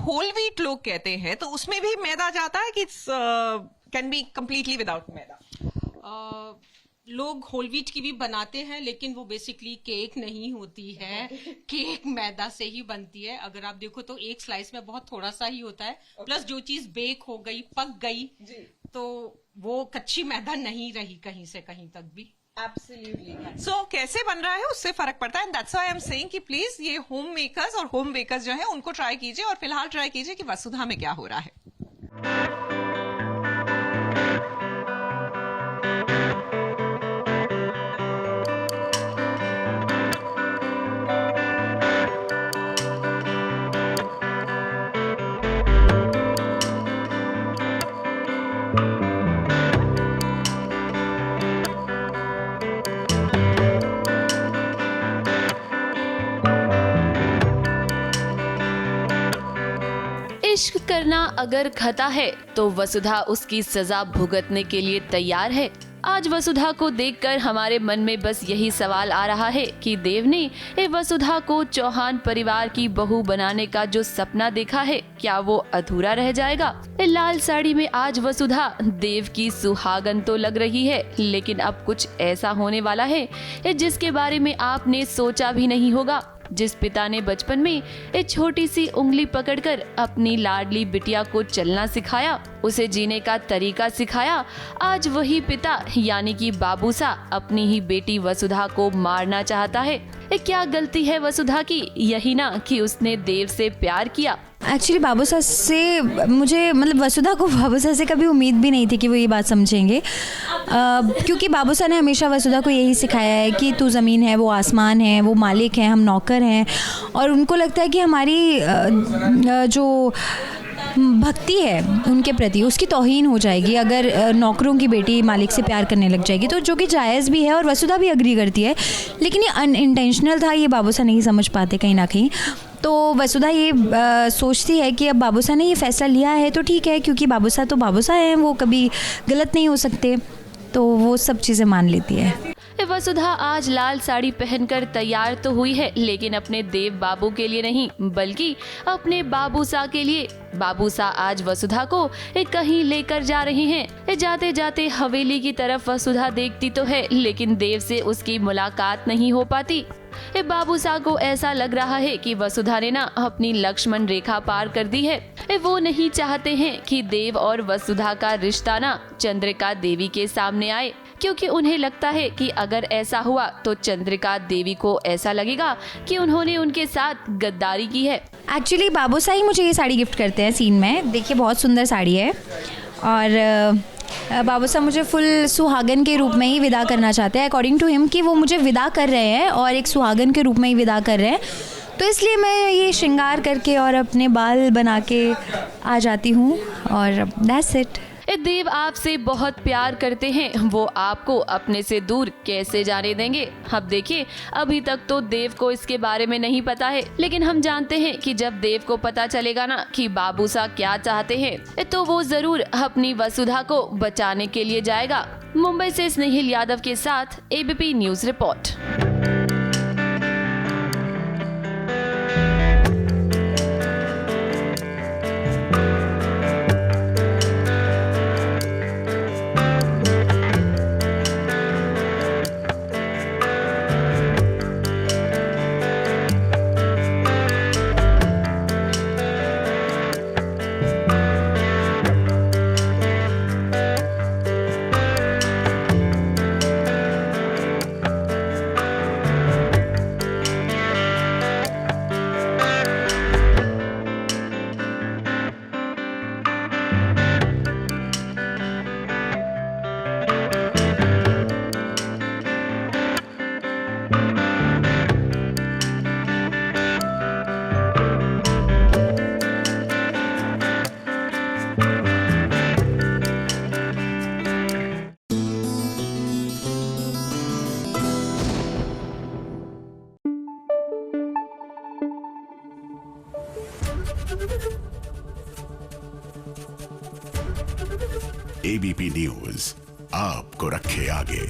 Whole wheat लोग कहते हैं तो उसमें भी मैदा जाता है कि कैन बी कंप्लीटली विदाउट मैदा? लोग होल व्हीट की भी बनाते हैं, लेकिन वो बेसिकली केक नहीं होती है। केक मैदा से ही बनती है। अगर आप देखो तो एक स्लाइस में बहुत थोड़ा सा ही होता है, प्लस जो चीज बेक हो गई, पक गई, तो वो कच्ची मैदा नहीं रही कहीं से कहीं तक भी। Absolutely. So कैसे बन रहा है उससे फर्क पड़ता है, and that's why I am saying कि प्लीज ये होम मेकर्स और होम बेकर्स जो है उनको ट्राई कीजिए, और फिलहाल ट्राई कीजिए कि वसुधा में क्या हो रहा है। इश्क करना अगर खता है तो वसुधा उसकी सजा भुगतने के लिए तैयार है। आज वसुधा को देखकर हमारे मन में बस यही सवाल आ रहा है कि देव ने वसुधा को चौहान परिवार की बहू बनाने का जो सपना देखा है, क्या वो अधूरा रह जाएगा? लाल साड़ी में आज वसुधा देव की सुहागन तो लग रही है, लेकिन अब कुछ ऐसा होने वाला है जिसके बारे में आपने सोचा भी नहीं होगा। जिस पिता ने बचपन में एक छोटी सी उंगली पकड़कर अपनी लाडली बिटिया को चलना सिखाया, उसे जीने का तरीका सिखाया, आज वही पिता यानी कि बाबूसा अपनी ही बेटी वसुधा को मारना चाहता है। क्या गलती है वसुधा की? यही ना कि उसने देव से प्यार किया। एक्चुअली बाबूसा से मुझे मतलब वसुधा को बाबूसा से कभी उम्मीद भी नहीं थी कि वो ये बात समझेंगे, क्योंकि बाबूसा ने हमेशा वसुधा को यही सिखाया है कि तू ज़मीन है, वो आसमान है, वो मालिक है, हम नौकर हैं। और उनको लगता है कि हमारी जो भक्ति है उनके प्रति, उसकी तौहीन हो जाएगी अगर नौकरों की बेटी मालिक से प्यार करने लग जाएगी, तो जो कि जायज़ भी है और वसुधा भी अग्री करती है। लेकिन ये अनइंटेंशनल था, ये बाबूसा नहीं समझ पाते कहीं ना कहीं। तो वसुधा ये सोचती है कि अब बाबूसा ने ये फैसला लिया है तो ठीक है, क्योंकि बाबूसा तो बाबूसा हैं, वो कभी गलत नहीं हो सकते, तो वो सब चीज़ें मान लेती है। वसुधा आज लाल साड़ी पहनकर तैयार तो हुई है, लेकिन अपने देव बाबू के लिए नहीं, बल्कि अपने बाबूसा के लिए। बाबूसा आज वसुधा को कहीं लेकर जा रहे हैं। जाते जाते हवेली की तरफ वसुधा देखती तो है, लेकिन देव से उसकी मुलाकात नहीं हो पाती। बाबूसा को ऐसा लग रहा है कि वसुधा ने ना अपनी लक्ष्मण रेखा पार कर दी है। वो नहीं चाहते हैं कि देव और वसुधा का रिश्ता ना चंद्रिका देवी के सामने आए, क्योंकि उन्हें लगता है कि अगर ऐसा हुआ तो चंद्रिका देवी को ऐसा लगेगा कि उन्होंने उनके साथ गद्दारी की है। एक्चुअली बाबूसा ही मुझे ये साड़ी गिफ्ट करते हैं सीन में। देखिए बहुत सुंदर साड़ी है, और बाबूसा मुझे फुल सुहागन के रूप में ही विदा करना चाहते हैं, अकॉर्डिंग टू हिम, कि वो मुझे विदा कर रहे हैं और एक सुहागन के रूप में ही विदा कर रहे हैं। तो इसलिए मैं ये श्रृंगार करके और अपने बाल बना के आ जाती हूँ, और दैट्स इट। देव आपसे बहुत प्यार करते हैं, वो आपको अपने से दूर कैसे जाने देंगे? अब देखिए, अभी तक तो देव को इसके बारे में नहीं पता है, लेकिन हम जानते हैं कि जब देव को पता चलेगा ना कि बाबूसा क्या चाहते हैं, तो वो जरूर अपनी वसुधा को बचाने के लिए जाएगा। मुंबई से स्नेहिल यादव के साथ ABP news report. ABP news आपको रखे आगे।